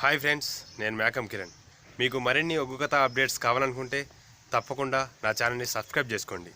Hi friends, నేను మేకం కిరణ్. మీకు మరిన్ని ఒగ్గు కథ అప్డేట్స్ కావాలనుకుంటే తప్పకుండా నా ఛానల్ని సబ్స్క్రైబ్ చేసుకోండి.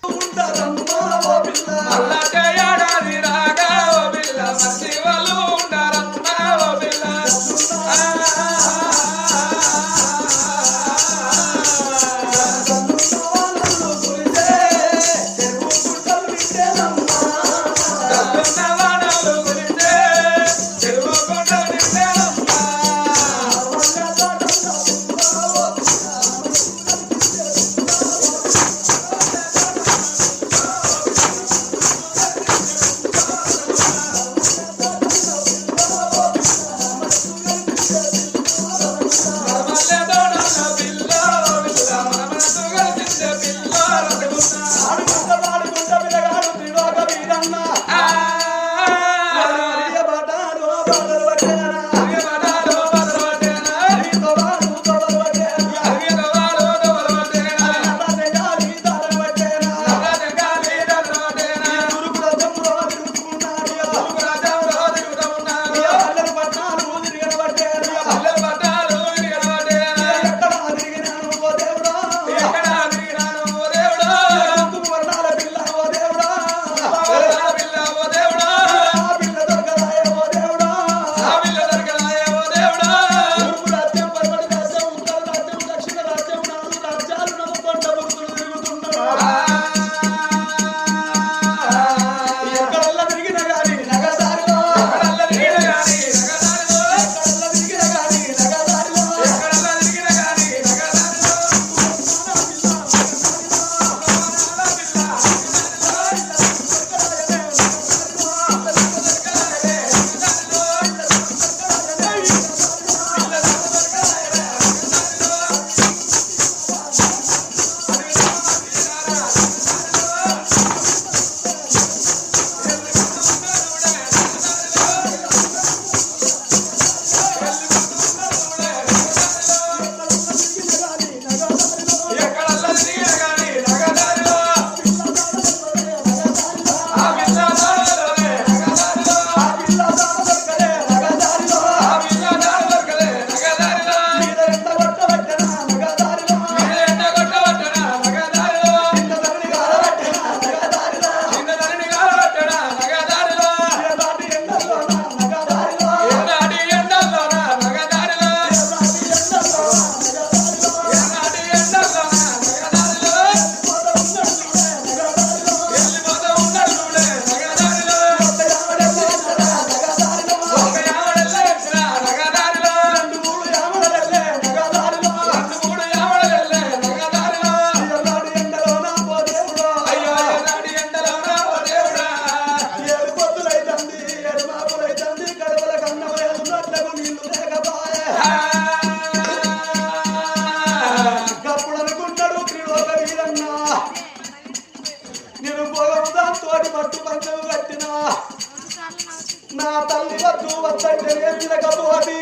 నా తల్లి వద్దు వద్దంటే తిరగబోది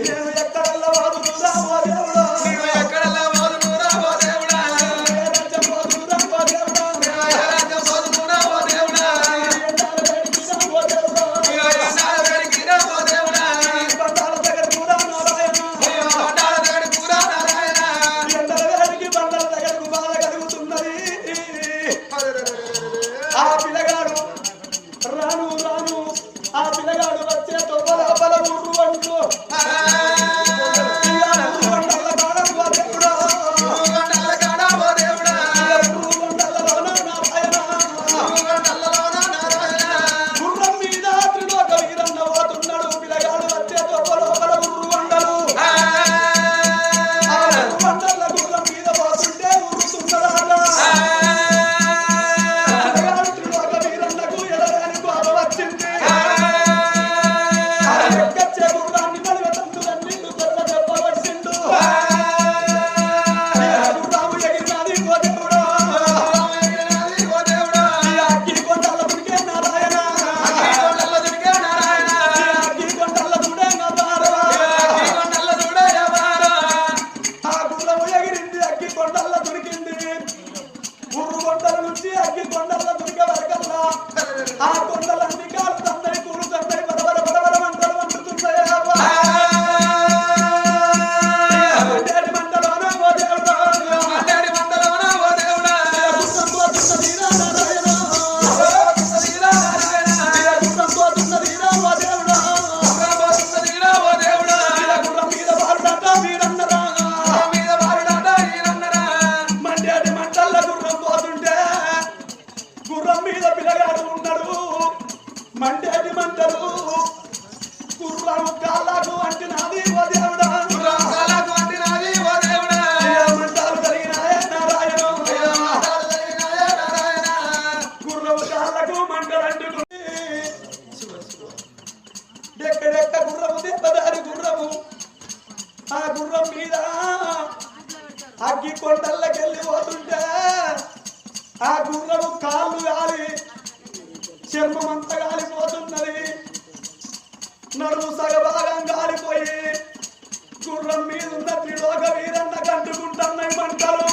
నేను ఎక్కడల్లా వాదురా ఓ దేవుడా, నేను ఎక్కడల్లా వాదురా ఓ దేవుడా, రాజ్యం వాదురా ఓ దేవుడా, రాజ్యం వాదురా ఓ దేవుడా, ఎండాల వేడికిరా ఓ దేవుడా, బండాల దగ్గర కూడా నారాయణ, బండాల దగ్గర కూడా నారాయణ, ఎండల వేడికి బండాల దగ్గరకు బాధ కలుగుతున్నది. ఆ పిల్లగాడు రాను రాను ఆ పిల్లగాడు వచ్చే తొవ్వల ఊరు అంటూ గుర్రం మీద త్రిలోక వీరన్న పోతున్నాడు. పిల్లగాడు వచ్చే తొవ్వల ఊరు వండలు వండల గుర్రం మీద పోతుంటే ఊరుతున్నాడా. వచ్చింది ఎక్కచ్చే గుర్రాన్ని బలివతం ఓ దేవుడా గుర్రం కాళ్ళకు అంటినది ఓ దేవుడా మంటాలు కలిగినాయే నారాయణ గుర్రం కాళ్ళకు మంటలంటుకుంది డెక్కడెక్క గుర్రము దెబ్బదారి గుర్రము ఆ గుర్రం మీద అగ్గి కొండల్లోకెళ్ళి పోతుంటే ఆ గుర్రము కాళ్ళు గాలి చర్మం అంతా గాలిపోతున్నది నడుము సగభాగం గాలిపోయి గుర్రం మీద ఉన్న త్రిలోక వీరన్న కంటుకుంటున్నాయి మంటలు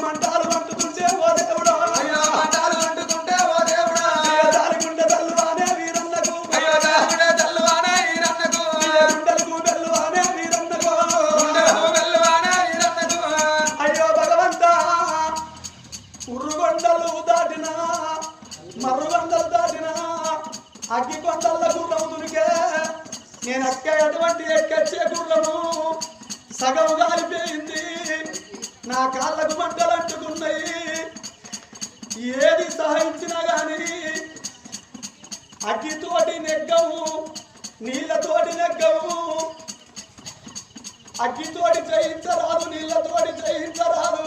మంటలు అంటుతుంటే ఓ దేవుడా అయ్యో మంటలు అంటుకుంటే ఓ దేవుడా దానికుంటే తల్లువానే వీరన్నకు అయ్యో దాగుడే తల్లువానే ఈరన్నకు గుండెలకు బెల్లువానే వీరన్నకు గుండెకు వెల్లువానే ఈరన్నకు అయ్యో భగవంత ఉర్రుగొండలు దాటినా మర్రుగొండలు దాటినా అగ్గి కొండల గుర్రము దునికే నేను అటువంటి ఎక్కొచ్చే గుర్రము సగం గాలిపోయింది నా కాళ్ళకు మంటలు అంటుకున్నాయి ఏది సహించినా గాని అగ్గితోటి నెగ్గము నీళ్ళతోటి నెగ్గము అగ్గితోటి చేయించరాదు నీళ్ళతోటి చేయించరాదు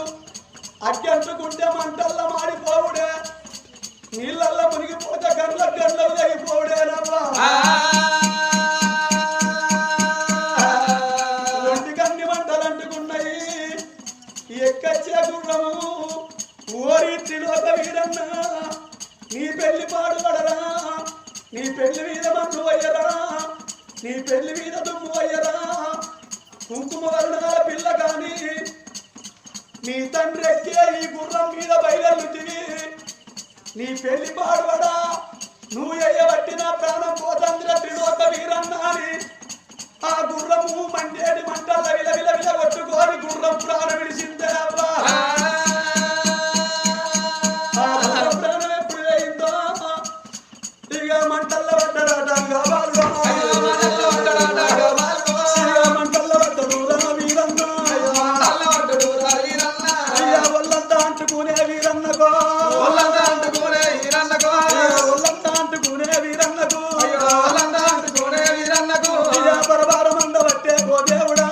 అగ్గి అంటుకుంటే మంటల్లో మాడిపోవుడే నీళ్ళల్లో మునిగిపోతే గంటలు తెగిపోవుడేనమ్మా ఒంటి కన్ని మంటలు అంటుకున్నాయి ఎక్కచ్చే గుర్రము ఓరి త్రిలోక వీరన్న నీ పెళ్లి పాడుపడరా నీ పెళ్లి మీద మన్ను అయ్యరా నీ పెళ్లి మీద దుమ్ము అయ్యరా కుంకుమ వర్ణాల పిల్ల కాని నీ తండ్రి ఎక్కే ఈ గుర్రం మీద బయలుతివి నీ పెళ్లి పాడుబడా నువ్వు ఎయ్యబట్టి నా ప్రాణం పోతందిర త్రిలోక వీరన్న అని ఆ గుర్రము మండేటి మంటల విల విల విల కొట్టుకొని గుర్రం ప్రాణం విడిచిందే అవ్వా ఆ గుర్రం ప్రాణం ఎప్పుడు వేయిందో ఇక మంటల్లో పడ్డరాటంగా వాళ్ళు మంటల్లో పడ్డరు రా వీరన్న అయ్యా ఒళ్ళంతా అంటుకునే వీరన్నకో ఒళ్ళంతా అంటుకునే వీరన్నకు అయ్యా పరవారమంద పట్టే ఓ దేవుడా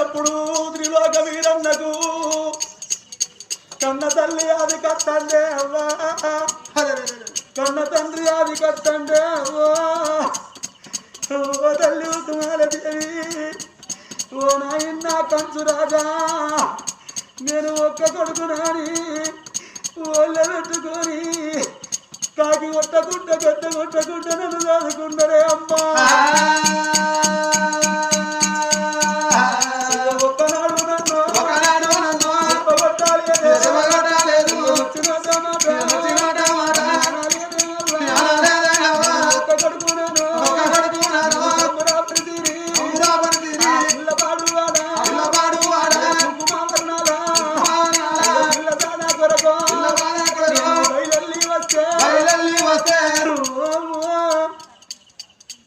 అప్పుడు త్రిలోక వీరన్నకు కన్న తల్లి అది కట్టండే అవ్వా కన్న తండ్రి అది కట్టండే అవ్వా ఓ తల్లి కుమారదేవి ఓ నాయన్న కంచు రాజా నేను ఒక్క కొడుకునాని ఓళ్ళ పెట్టుకొని కాకి కొట్టకుంట కొట్టకుంట నన్ను దాదుకుండరే అమ్మా ఒక్కనాడు నన్ను చెప్పగొట్టాలేదు వచ్చిన ఒక్క కొడుకున్నాను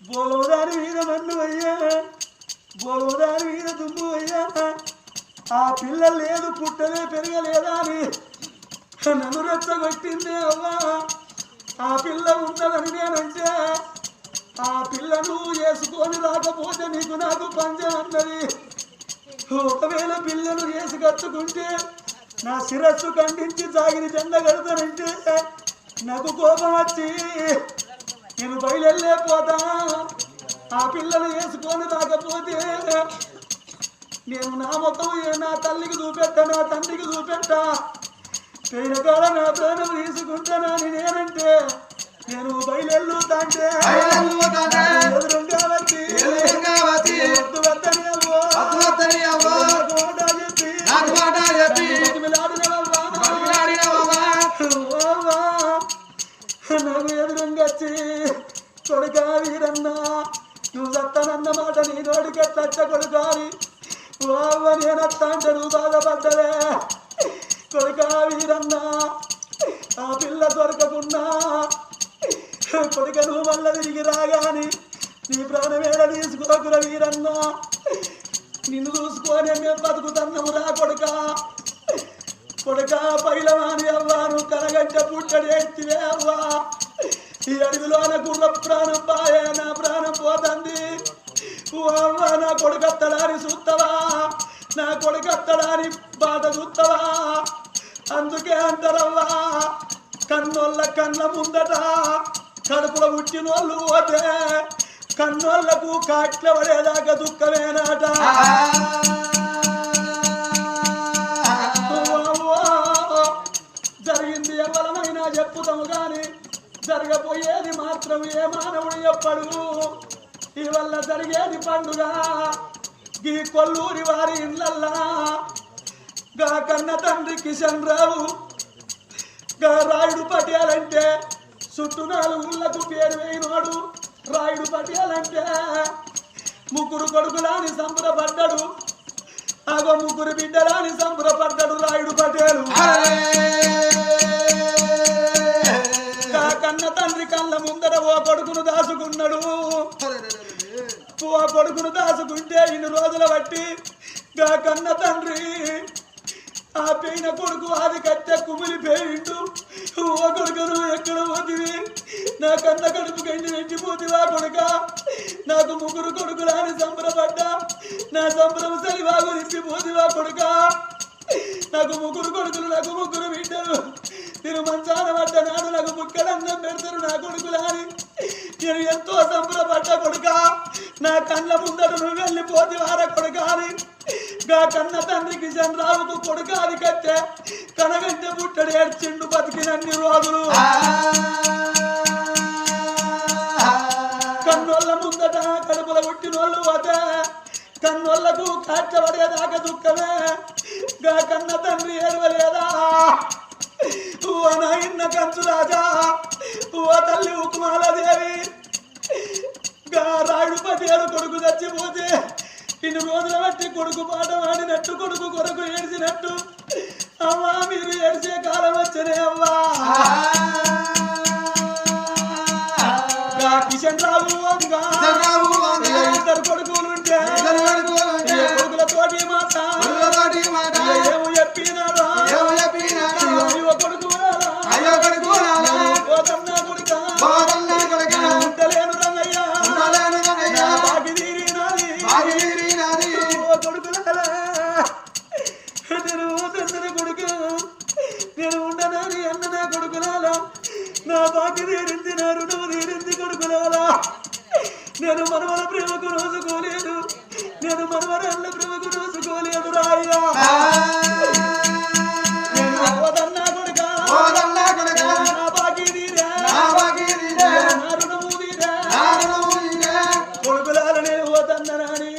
బోదాని మీద మన్ను అయ్యా బోదాని మీద దుమ్ము అయ్యా ఆ పిల్ల లేదు పుట్టలే పెరగలేదా అని నన్ను రెచ్చగొట్టింది అవ్వా ఆ పిల్ల ఉన్నదని నేనంటే ఆ పిల్లను చేసుకొని రాకపోతే నీకు నాకు పంచం అన్నది ఒకవేళ పిల్లలు వేసి కట్టుకుంటే నా శిరస్సు ఖండించి జాగిరి జెండ కడతానంటే నాకు కోపం వచ్చి నేను బయలుపోతా ఆ పిల్లలు వేసుకొని రాకపోతే నేను నా ముఖం నా తల్లికి చూపెట్టా నా తండ్రికి చూపెట్టా పోయిన కాడ నా ప్రాణం తీసుకుంటానా నేనంటే నేను బయలుతాంటే ఎదురుగా వచ్చి వద్దు వద్దని అవ్వా చెప్పి నాకు ఎదురుగా వచ్చి కొడుకా వీరన్నా నువ్వు సత్తనన్న మాట నీ నోడికి ఎట్లచ్చ కొడుకాని అవ్వ నేనత్త అంటే నువ్వు బాధపడ్డవే కొడుకా వీరన్నా ఆ పిల్ల దొరకకున్నా కొడుక నువ్వు మళ్ళీ తిరిగి రాగాని నీ ప్రాణమేడ తీసుకోకుర వీరన్నా నిన్ను చూసుకొని మేము బతుకుతున్నాము రా కొడుక పైలవాని అవ్వా నువ్వు కనగంట పుట్టడి ఎత్తివే అవ్వా ఈ అడవిలోన గుర్ర ప్రాణం పాయ నా ప్రాణం పోతుంది నా కొడుకత్తడాని చూస్తావా నా కొడుకత్తడాని బాధ చూస్తావా అందుకే అంటారవ్వా కన్నోళ్ళ కన్న ముందట కడుపులో పుట్టినోళ్ళు పోతే కన్నోళ్లకు కాట్ల పడేదాకా దుఃఖమేనాట జరిగింది ఎవరమైనా చెప్పుతాము గాని జరగబోయేది మాత్రం ఏ మానవుడు చెప్పడు ఇవల్ల జరిగేది పండుగ ఈ కొల్లూరి వారి ఇళ్ళల్లా గా కన్న తండ్రి కిషన్ రావు గా రాయుడు పటేల్ అంటే చుట్టూ 4 ఊళ్ళకు పేరు వేయినోడు రాయుడు పటేల్ అంటే ముగ్గురు కొడుకులాని సంబరపడ్డాడు ఆగో ముగ్గురు బిడ్డలాని సంబరపడ్డాడు రాయుడు పటేలు కన్న తండ్రి కళ్ళ ముందర ఓ కొడుకును దాచుకున్నాడు ఓ కొడుకును దాచుకుంటే ఇన్ని రోజుల బట్టి గా కన్న తండ్రి ఆ పెయిన కొడుకు అది కట్టె కుమిలిపోయిండు ఓ కొడుకును ఎక్కడ పోతివి నా కన్న కడుపు గండి వెంటిపోతివా కొడుక నాకు ముగ్గురు కొడుకులాని సంబరపడ్డా నా సంబరం సరివాగు నింపిపోతివా కొడుక నాకు ముగ్గురు కొడుకులు నాకు ముగ్గురు బిడ్డలు నేను మంచాన పడ్డ నాడు నాకు ముక్కడన్నం పెడతారు నా కొడుకులాని నేను ఎంతో సంబరపడ్డ కొడుక నా కళ్ళ ముందట నువ్వు వెళ్ళిపోతివారా కొడుక అని గా కన్న తండ్రి కిషన్ రావుకు కొడుక అది కట్టే కనగంటే పుట్టడు ఏడ్చిండు బతికినన్ని రోజులు కన్నోళ్ళ ముందట కడుపుల పుట్టినోళ్ళు పోతే కన్నోళ్లకు కాచబడేదాకా దుఃఖమే గా కన్న తండ్రి ఏడవలేదా ఓ నాయన్న కంచు రాజా ఓ తల్లి ఉకుమాలదేవి గా రాయుడు పటేలు కొడుకు చచ్చిపోతే ఇన్ని రోజుల బట్టి కొడుకు పాట వాడినట్టు కొడుకు కొరకు ఏడ్చినట్టు అమ్మా మీరు ఏడ్చే కాలం వచ్చనే అవ్వా కిషన్ రావు ఇద్దరు కొడుకులు ఉంటే కొడుకులతోటి మాట ఏమో చెప్పినారా కొడుకు ఉంటలేను రంగయ్య బాకి తీరినాది కొడుకుల నేను తెచ్చిన కొడుకు నేను ఉండనని అన్న నా కొడుకులాలా నా బాకి తీరింది నా రుణము తీరింది కొడుకులాలా నేను మనవల ప్రేమకు రోజుకోలేదు నేను మనవరాళ్ళ ప్రేమకు రోజుకోలేదు రాయ్యా కొడుకులాలనే పోతన్నరాని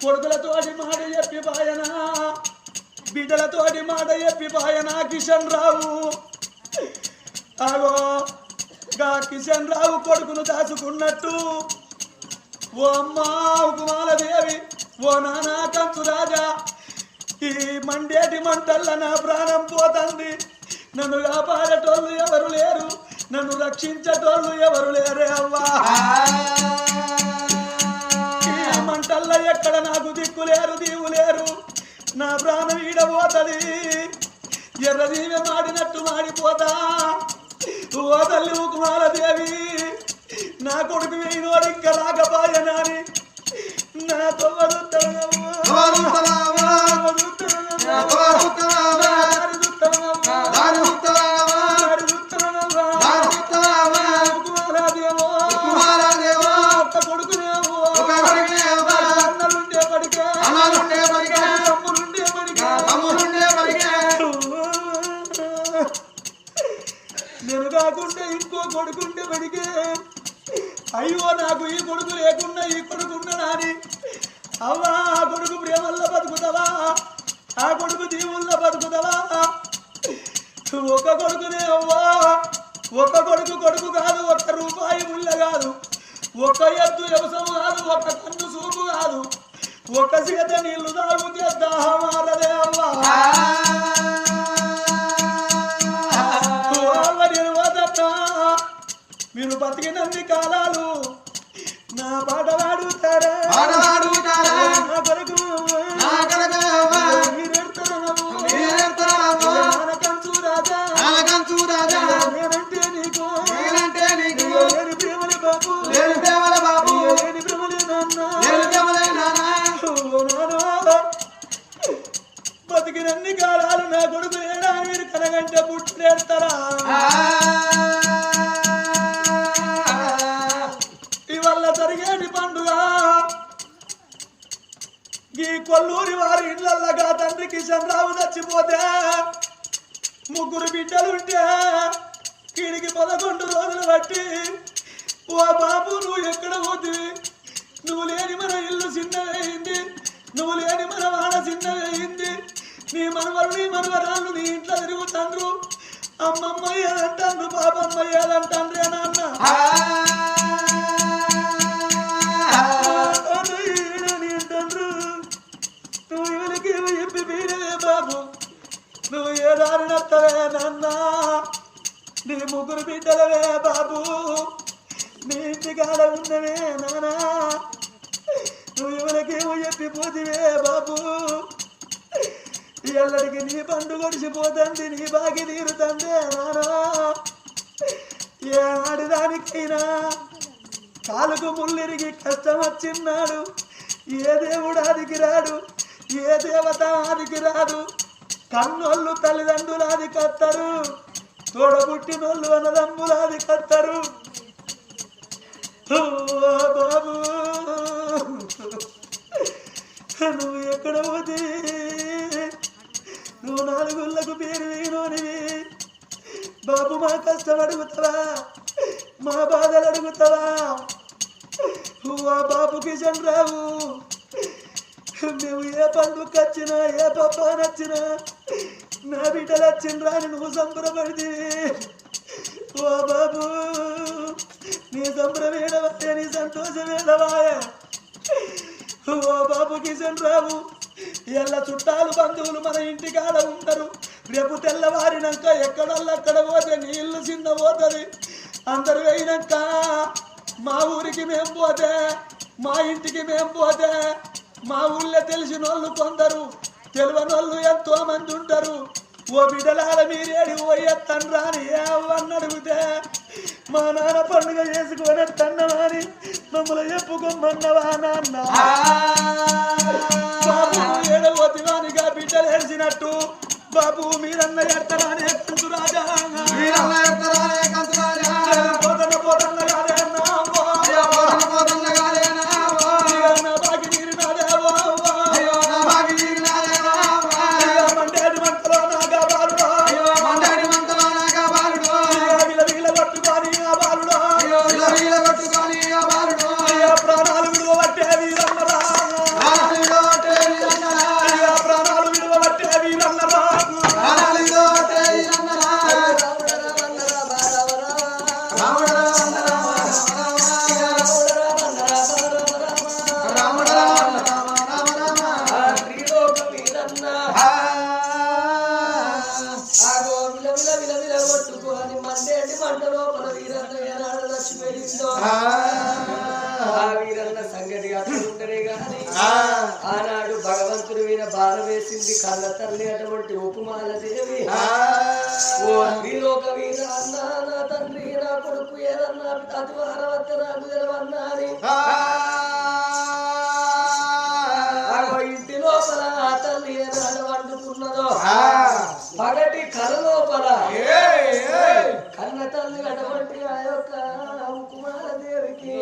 కొడుకులతోటి మాట చెప్పి పాయనా బిడ్డలతోటి మాట చెప్పి పాయనా కిషన్ రావు ఆగో గా కిషన్ రావు కొడుకును దాచుకున్నట్టు ఓ అమ్మా ఉకుమాలదేవి ఓ నానా కంచు రాజా ఈ మండేటి మంటల్ల నా ప్రాణం పోతుంది నన్ను కాపాడేటోళ్ళు ఎవరు లేరు నన్ను రక్షించేటోళ్ళు ఎవరు లేరే అవ్వా ఈ మంటల్ల ఎక్కడ నాకు దిక్కు లేరు దీవు లేరు నా ప్రాణం ఈడబోతది ఎర్రదీవె మాడినట్టు మాడిపోతా ఓ తల్లి ఉకుమాలదేవి నా కొడుకు వేయినోడు ఇంకా రాకపోయనాని నా నేను కాకుండా ఇంకో కొడుకుంటే పడికే అయ్యో నాకు ఈ కొడుకు లేకుండా ఈ కొడుకున్నాని అవ్వా ఆ కొడుకు ప్రేమల్లో బతుకుతావా ఆ కొడుకు దీవుల్లో బతుకుతావా ఒక కొడుకునే అవ్వా ఒక కొడుకు కొడుకు కాదు ఒక్క రూపాయి ముళ్ళ కాదు ఒక ఎద్దు వ్యవసాయం కాదు ఒక కన్ను చూపు కాదు ఒక చేత నీళ్లు తాగుతే దాహమాలదే అవ్వా మీరు బతికినన్ని కాలాలు నా పాట పాడుతారా నా కొరకు కంచు రాజా నేనంటే నీకు పుట్టినేడతారా ఇవల్ల జరిగేటి పండుగ ఈ కొల్లూరి వారి ఇళ్లగా తండ్రి కిషన్ రావు చచ్చిపోతే ముగ్గురు బిడ్డలుంటే వీడికి 11 రోజులు బట్టి ఓ బాబు నువ్వు ఎక్కడ పోతివి నువ్వు లేని మన ఇల్లు చిన్నదయింది నువ్వు లేని మన వాడ చిన్నదయింది నీ మనవరు నీ మనవరాళ్ళు నీ ఇంట్లో తిరుగుతాండ్రు అమ్మమ్మ ఏదంటాండ్రు పాపమ్మ ఏదంటాండ్రు అని అన్న నువ్వు ఇవరికి చెప్పి పీడవే బాబు నువ్వు ఏ దారి నత్తవే నాన్నా నీ ముగ్గురు బిడ్డలవే బాబు నీ ఇంటికాడ ఉన్నవే నానా నువ్వు ఎవరికేమో చెప్పి పోతివే బాబు ఎల్లడికి నీ పండు గడిచిపోతుంది నీ బాగి తీరుతందే నానా ఏ ఆడిదానికైనా కాలుకు ముళ్ళిరిగి కష్టం వచ్చిన్నాడు ఏ దేవుడు ఆదికి రాడు ఏ దేవత ఆదికి రాదు కన్నోళ్ళు తల్లిదండ్రులు ఆది కత్తరు తోడబుట్టినోళ్ళు అన్నదమ్ములు ఆది కత్తరు బాబు నువ్వు ఎక్కడ పోతే నువ్వు 4 గుళ్ళకు పేరు వేయనోనివి బాబు మా కష్టం అడుగుతావా మా బాధలు అడుగుతావా బాబు కిషన్ రావు మేము ఏ పండుగ వచ్చినా ఏ పప్ప నచ్చినా నా బిడ్డలు వచ్చిండ్రా అని నువ్వు సంబరపడితే ఓ బాబు నీ సంబరమేడవాయ నీ సంతోషమేడవాయ ఓ బాబు కిషన్ రావు ఇలా చుట్టాలు బంధువులు మన ఇంటికాడ ఉంటారు రేపు తెల్లవారినాక ఎక్కడక్కడ పోతే నీళ్ళు చిన్న పోతుంది అందరు వేయినాక మా ఊరికి మేము పోతే మా ఇంటికి మేము పోతే మా ఊళ్ళో తెలిసిన వాళ్ళు కొందరు తెలియని వాళ్ళు ఎంతో మంది ఉంటారు ఓ బిడ్డలాల మీరేడి పోయేత్తన్రా అని ఏవన్న అడిగితే మా నాన్న పండుగ చేసుకొని తన్నవాని మమ్మల్ని చెప్పుకోమన్నవా నాన్న బాబు ఏడవతివానిగా బిడ్డలు ఏడ్చినట్టు బాబు మీరన్న ఎడతారానే కంచు రాజా పోతన్న పోతన్న కాదే ఆనాడు భగవంతుడి మీద బాధ వేసింది కళ్ళ తల్లి అటువంటి ఉపమాలదేవి ఓ శ్రీలోక వీర అన్నా నా తండ్రి నా కొడుకు ఏదన్నా అతివారవత్త నాకు తెలవన్నా అని ఇంటి లోపల ఆ తల్లి ఏనాడు వండుకున్నదో పగటి కళ లోపల కన్న తల్లి అటువంటి ఆ యొక్క ఉపమాలదేవికి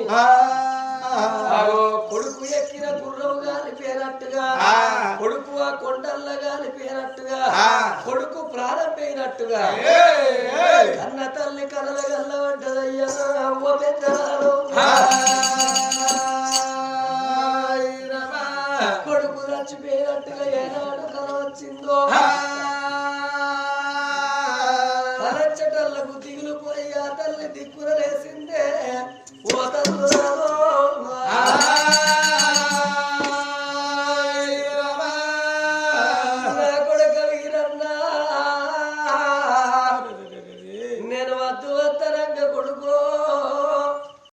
కొడుకు ఎక్కిన గుర్రం గాని పేరట్టుగా కొడుకు ఆ కొండల్ల గాని పేరట్టుగా కొడుకు ప్రాణం పోయినట్టుగా కన్న తల్లి కలల గల్లబడ్డదయ్యా అవ్వ పెద్దరాడు కొడుకు చచ్చిపోయినట్టుగా ఏనాడు కల వచ్చిందో కలచ్చటల్లకు దిగులు పోయి ఆ తల్లి దిక్కున లేసిందే